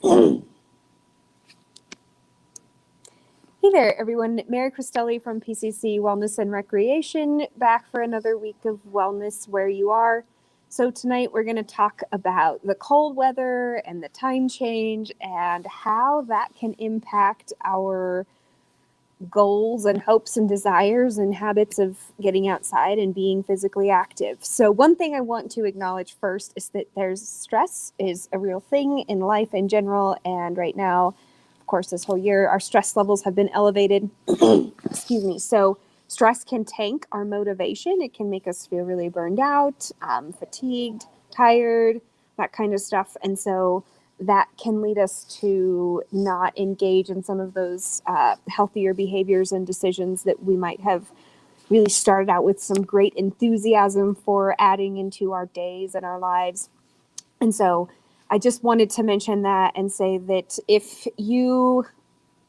Hey there, everyone. Mary Cristelli from PCC Wellness and Recreation, back for another week of wellness where you are. So tonight we're going to talk about the cold weather and the time change and how that can impact our goals and hopes and desires and habits of getting outside and being physically active. So one thing I want to acknowledge first is that stress is a real thing in life in general, and right now, of course, this whole year, our stress levels have been elevated. Excuse me. So stress can tank our motivation. It can make us feel really burned out, fatigued, tired, that kind of stuff. And so that can lead us to not engage in some of those healthier behaviors and decisions that we might have really started out with some great enthusiasm for adding into our days and our lives. And so I just wanted to mention that and say that if you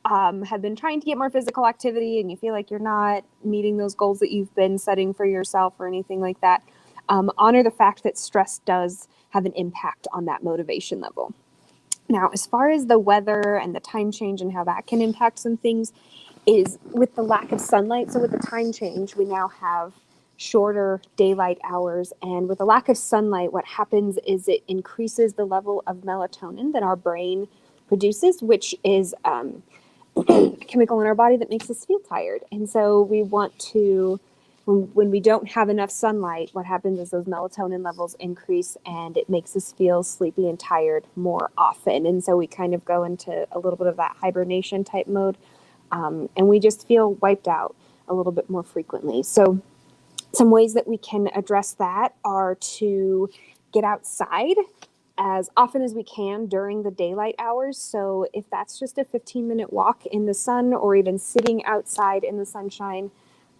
have been trying to get more physical activity and you feel like you're not meeting those goals that you've been setting for yourself or anything like that, honor the fact that stress does have an impact on that motivation level. Now, as far as the weather and the time change and how that can impact some things is with the lack of sunlight. So with the time change, we now have shorter daylight hours. And with the lack of sunlight, what happens is it increases the level of melatonin that our brain produces, which is a chemical in our body that makes us feel tired. And so we want to, when we don't have enough sunlight, what happens is those melatonin levels increase and it makes us feel sleepy and tired more often. And so we kind of go into a little bit of that hibernation type mode. And we just feel wiped out a little bit more frequently. So some ways that we can address that are to get outside as often as we can during the daylight hours. So if that's just a 15-minute walk in the sun or even sitting outside in the sunshine,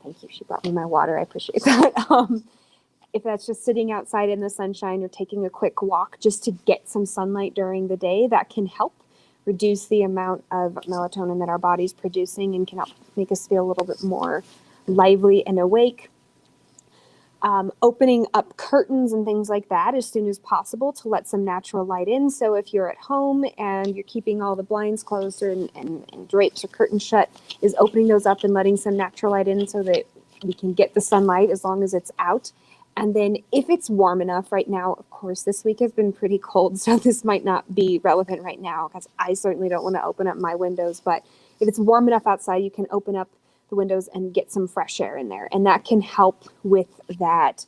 thank you, she brought me my water, I appreciate that. If that's just sitting outside in the sunshine or taking a quick walk just to get some sunlight during the day, that can help reduce the amount of melatonin that our body's producing and can help make us feel a little bit more lively and awake. Opening up curtains and things like that as soon as possible to let some natural light in. So if you're at home and you're keeping all the blinds closed and drapes or curtains shut, is opening those up and letting some natural light in so that we can get the sunlight as long as it's out. And then if it's warm enough right now, of course, this week has been pretty cold, so this might not be relevant right now because I certainly don't want to open up my windows. But if it's warm enough outside, you can open up the windows and get some fresh air in there. And that can help with that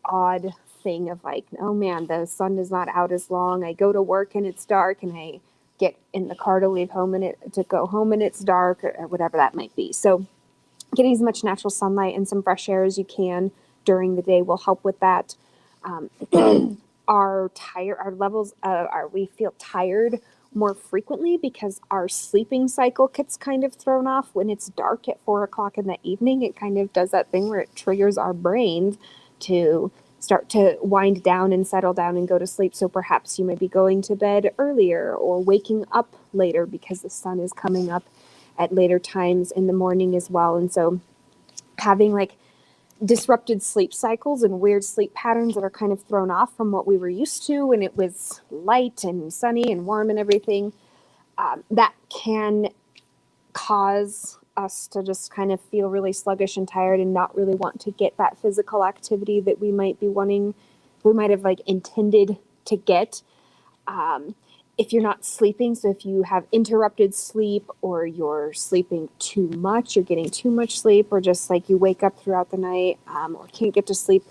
odd thing of like, oh man, the sun is not out as long. I go to work and it's dark and I get in the car to leave home and to go home and it's dark or whatever that might be. So getting as much natural sunlight and some fresh air as you can during the day will help with that. Our levels we feel tired more frequently because our sleeping cycle gets kind of thrown off when it's dark at 4 o'clock in the evening. It kind of does that thing where it triggers our brains to start to wind down and settle down and go to sleep. So perhaps you may be going to bed earlier or waking up later because the sun is coming up at later times in the morning as well. And so having like disrupted sleep cycles and weird sleep patterns that are kind of thrown off from what we were used to when it was light and sunny and warm and everything, that can cause us to just kind of feel really sluggish and tired and not really want to get that physical activity that we might have like intended to get. If you're not sleeping, so if you have interrupted sleep or you're sleeping too much, you're getting too much sleep, or just like you wake up throughout the night or can't get to sleep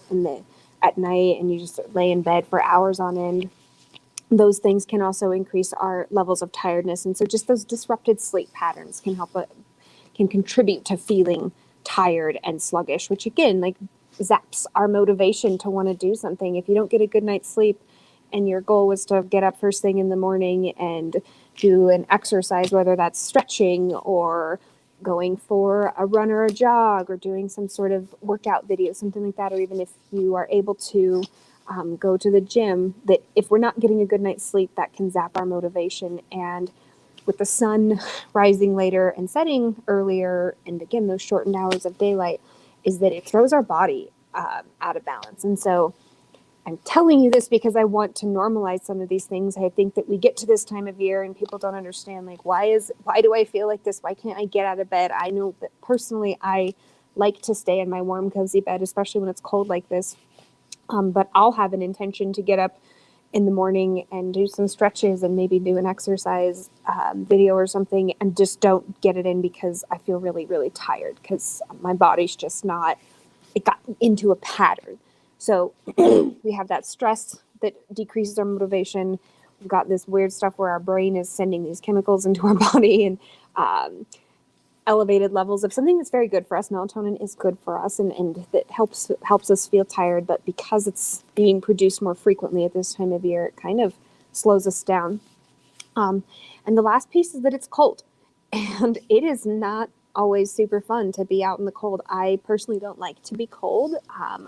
at night and you just lay in bed for hours on end, those things can also increase our levels of tiredness. And so just those disrupted sleep patterns can contribute to feeling tired and sluggish, which again, like zaps our motivation to want to do something. If you don't get a good night's sleep, and your goal was to get up first thing in the morning and do an exercise, whether that's stretching or going for a run or a jog or doing some sort of workout video, something like that, or even if you are able to go to the gym, that if we're not getting a good night's sleep, that can zap our motivation. And with the sun rising later and setting earlier, and again, those shortened hours of daylight, is that it throws our body out of balance. And so I'm telling you this because I want to normalize some of these things. I think that we get to this time of year and people don't understand, like, why do I feel like this? Why can't I get out of bed? I know that personally I like to stay in my warm, cozy bed, especially when it's cold like this. But I'll have an intention to get up in the morning and do some stretches and maybe do an exercise video or something, and just don't get it in because I feel really, really tired because my body's just not, it got into a pattern. So we have that stress that decreases our motivation. We've got this weird stuff where our brain is sending these chemicals into our body, and elevated levels of something that's very good for us. Melatonin is good for us, and that helps us feel tired. But because it's being produced more frequently at this time of year, it kind of slows us down. And the last piece is that it's cold, and it is not always super fun to be out in the cold. I personally don't like to be cold.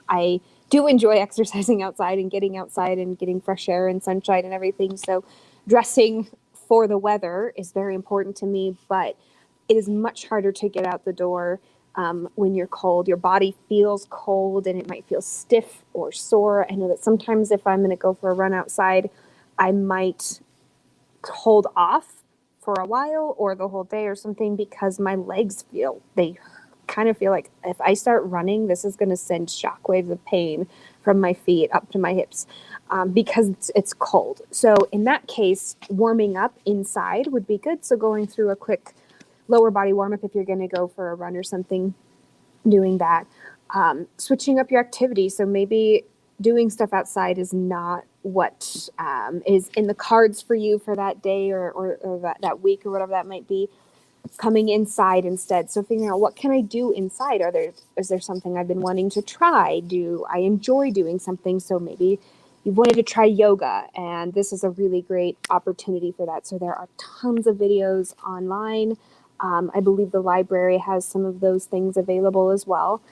I do enjoy exercising outside and getting fresh air and sunshine and everything. So dressing for the weather is very important to me, but it is much harder to get out the door when you're cold. Your body feels cold and it might feel stiff or sore. I know that sometimes if I'm going to go for a run outside, I might hold off for a while or the whole day or something because my legs they kind of feel like if I start running, this is going to send shockwaves of pain from my feet up to my hips because it's cold. So in that case, warming up inside would be good. So going through a quick lower body warm up if you're going to go for a run or something, doing that. Switching up your activity. So maybe doing stuff outside is not what is in the cards for you for that day or that week or whatever that might be. Coming inside instead. So figuring out, what can I do inside? Is there something I've been wanting to try? Do I enjoy doing something? So maybe you've wanted to try yoga, and this is a really great opportunity for that. So there are tons of videos online. I believe the library has some of those things available as well.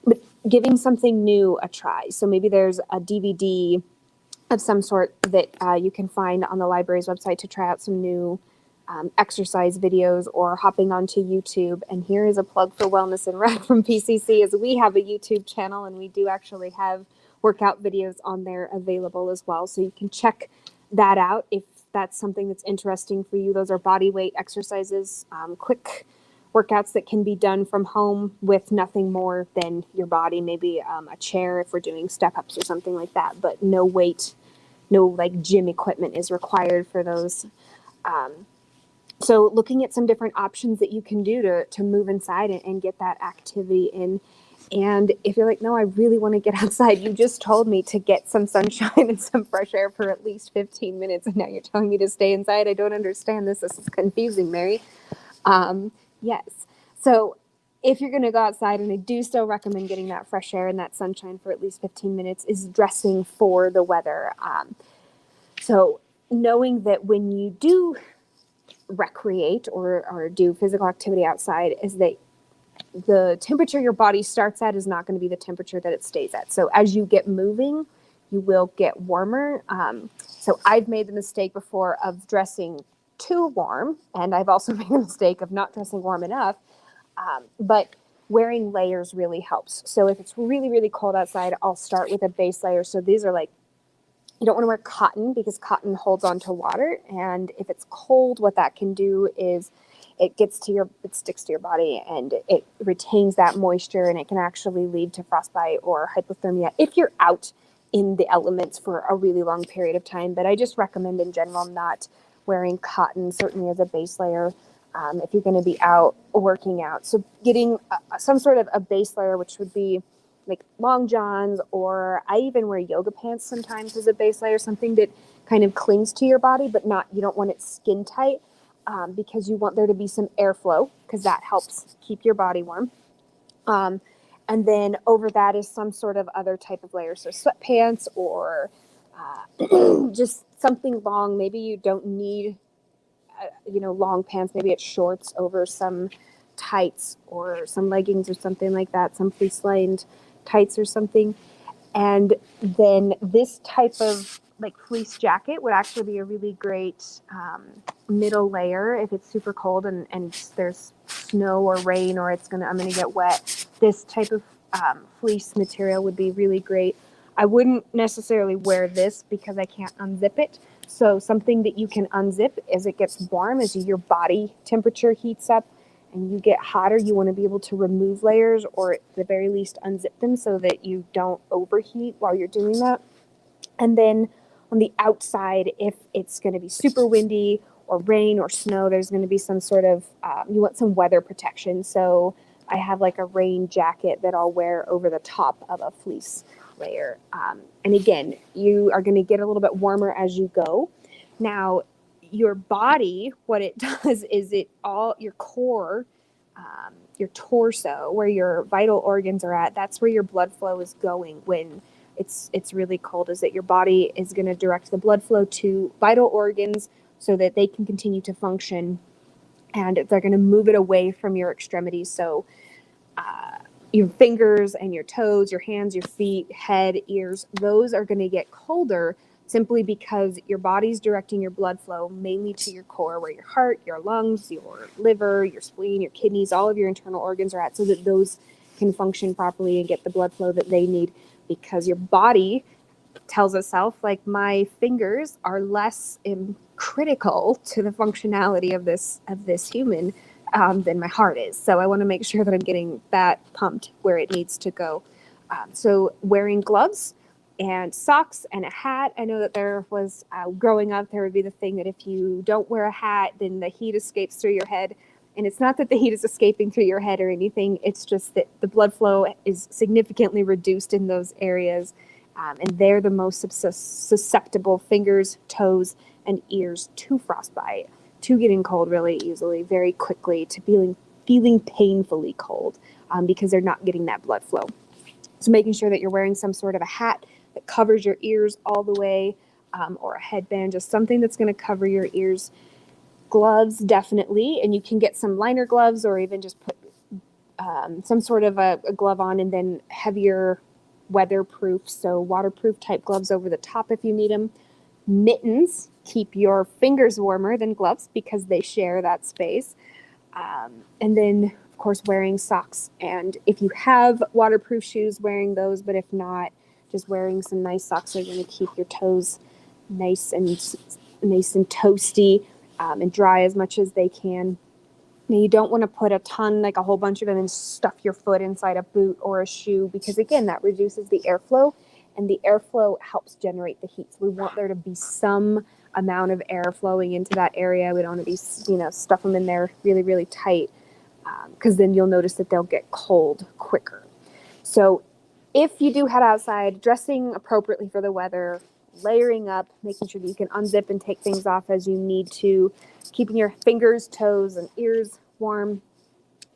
But giving something new a try. So maybe there's a DVD of some sort that you can find on the library's website to try out some new exercise videos, or hopping onto YouTube. And here is a plug for Wellness and Rec from PCC, as we have a YouTube channel and we do actually have workout videos on there available as well. So you can check that out if that's something that's interesting for you. Those are body weight exercises, quick workouts that can be done from home with nothing more than your body, maybe a chair if we're doing step ups or something like that, but no weight, no like gym equipment is required for those. So looking at some different options that you can do to move inside and get that activity in. And if you're like, no, I really want to get outside, you just told me to get some sunshine and some fresh air for at least 15 minutes. And now you're telling me to stay inside. I don't understand this. This is confusing, Mary. Yes. So if you're going to go outside, and I do still recommend getting that fresh air and that sunshine for at least 15 minutes, is dressing for the weather. So knowing that when you do recreate or do physical activity outside, is that the temperature your body starts at is not going to be the temperature that it stays at. So as you get moving, you will get warmer. So I've made the mistake before of dressing too warm, and I've also made the mistake of not dressing warm enough. But wearing layers really helps. So if it's really, really cold outside, I'll start with a base layer. So these are like, you don't want to wear cotton because cotton holds on to water. And if it's cold, what that can do is it sticks to your body and it retains that moisture, and it can actually lead to frostbite or hypothermia if you're out in the elements for a really long period of time. But I just recommend in general not wearing cotton, certainly as a base layer, if you're going to be out working out. So getting some sort of a base layer, which would be like long johns, or I even wear yoga pants sometimes as a base layer, something that kind of clings to your body, but you don't want it skin tight, because you want there to be some airflow, because that helps keep your body warm. And then over that is some sort of other type of layer. So sweatpants or just something long. Maybe you don't need, long pants. Maybe it's shorts over some tights or some leggings or something like that, some fleece-lined tights or something. And then this type of like fleece jacket would actually be a really great middle layer if it's super cold and there's snow or rain, or I'm gonna get wet. This type of fleece material would be really great. I wouldn't necessarily wear this because I can't unzip it. So something that you can unzip as it gets warm, as your body temperature heats up and you get hotter, you want to be able to remove layers or at the very least unzip them so that you don't overheat while you're doing that. And then on the outside, if it's going to be super windy or rain or snow, there's going to be some sort of, you want some weather protection. So I have like a rain jacket that I'll wear over the top of a fleece layer. And again, you are going to get a little bit warmer as you go. Now, your body, what it does is your core, your torso, where your vital organs are at, that's where your blood flow is going when it's really cold, is that your body is going to direct the blood flow to vital organs so that they can continue to function, and they're going to move it away from your extremities. So your fingers and your toes, your hands, your feet, head, ears, those are going to get colder simply because your body's directing your blood flow mainly to your core, where your heart, your lungs, your liver, your spleen, your kidneys, all of your internal organs are at, so that those can function properly and get the blood flow that they need. Because your body tells itself, like, my fingers are less critical to the functionality of this human than my heart is. So I want to make sure that I'm getting that pumped where it needs to go. So wearing gloves and socks and a hat. I know that there was, growing up, there would be the thing that if you don't wear a hat, then the heat escapes through your head. And it's not that the heat is escaping through your head or anything. It's just that the blood flow is significantly reduced in those areas. And they're the most susceptible, fingers, toes, and ears, to frostbite, to getting cold really easily, very quickly, to feeling painfully cold, because they're not getting that blood flow. So making sure that you're wearing some sort of a hat that covers your ears all the way, or a headband, just something that's going to cover your ears. Gloves, definitely, and you can get some liner gloves, or even just put some sort of a glove on, and then heavier weatherproof, so waterproof type gloves over the top if you need them. Mittens keep your fingers warmer than gloves because they share that space. And then, of course, wearing socks. And if you have waterproof shoes, wearing those, but if not, just wearing some nice socks are going to keep your toes nice and toasty, and dry as much as they can. Now, you don't want to put a ton, like a whole bunch of them, and stuff your foot inside a boot or a shoe, because again, that reduces the airflow, and the airflow helps generate the heat. So we want there to be some amount of air flowing into that area. We don't want to be, stuff them in there really, really tight, because then you'll notice that they'll get cold quicker. So if you do head outside, dressing appropriately for the weather, layering up, making sure that you can unzip and take things off as you need to, keeping your fingers, toes, and ears warm.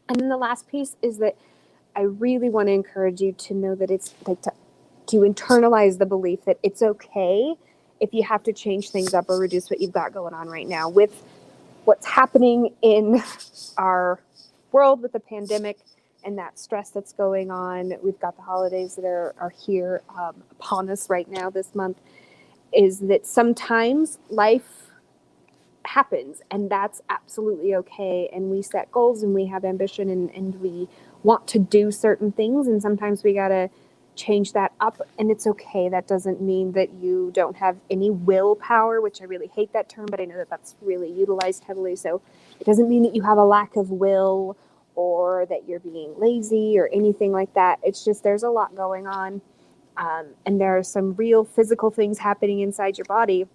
And then the last piece is that I really want to encourage you to know that it's like to internalize the belief that it's okay if you have to change things up or reduce what you've got going on right now. With what's happening in our world with the pandemic and that stress that's going on, we've got the holidays that are here upon us right now this month, is that sometimes life happens, and that's absolutely okay. And we set goals and we have ambition, and we want to do certain things, and sometimes we gotta change that up, and it's okay. That doesn't mean that you don't have any willpower, which I really hate that term, but I know that that's really utilized heavily. So it doesn't mean that you have a lack of will or that you're being lazy or anything like that. It's just there's a lot going on. And there are some real physical things happening inside your body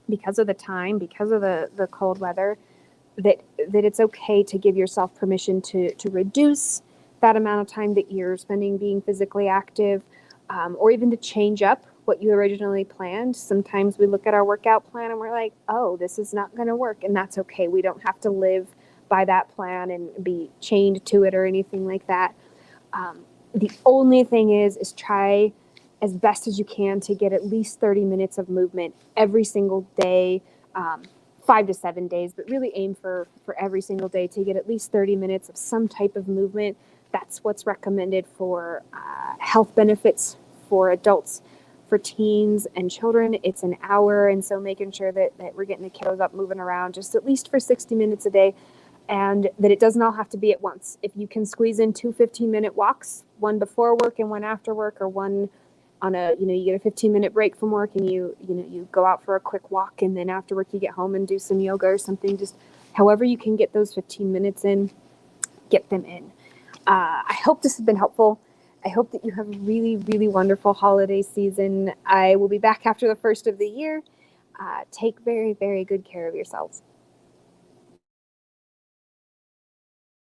because of the time, because of the cold weather, that it's okay to give yourself permission to reduce that amount of time that you're spending being physically active, or even to change up what you originally planned. Sometimes we look at our workout plan and we're like, oh, this is not going to work. And that's okay. We don't have to live by that plan and be chained to it or anything like that. The only thing is try as best as you can to get at least 30 minutes of movement every single day, 5 to 7 days, but really aim for every single day to get at least 30 minutes of some type of movement. That's what's recommended for health benefits for adults. For teens and children, it's an hour. And so making sure that we're getting the kiddos up moving around just at least for 60 minutes a day, and that it doesn't all have to be at once. If you can squeeze in 2 15-minute walks, one before work and one after work, or one on a, you get a 15-minute break from work and you go out for a quick walk, and then after work you get home and do some yoga or something. Just however you can get those 15 minutes in, get them in. I hope this has been helpful. I hope that you have a really, really wonderful holiday season. I will be back after the first of the year. Take very, very good care of yourselves.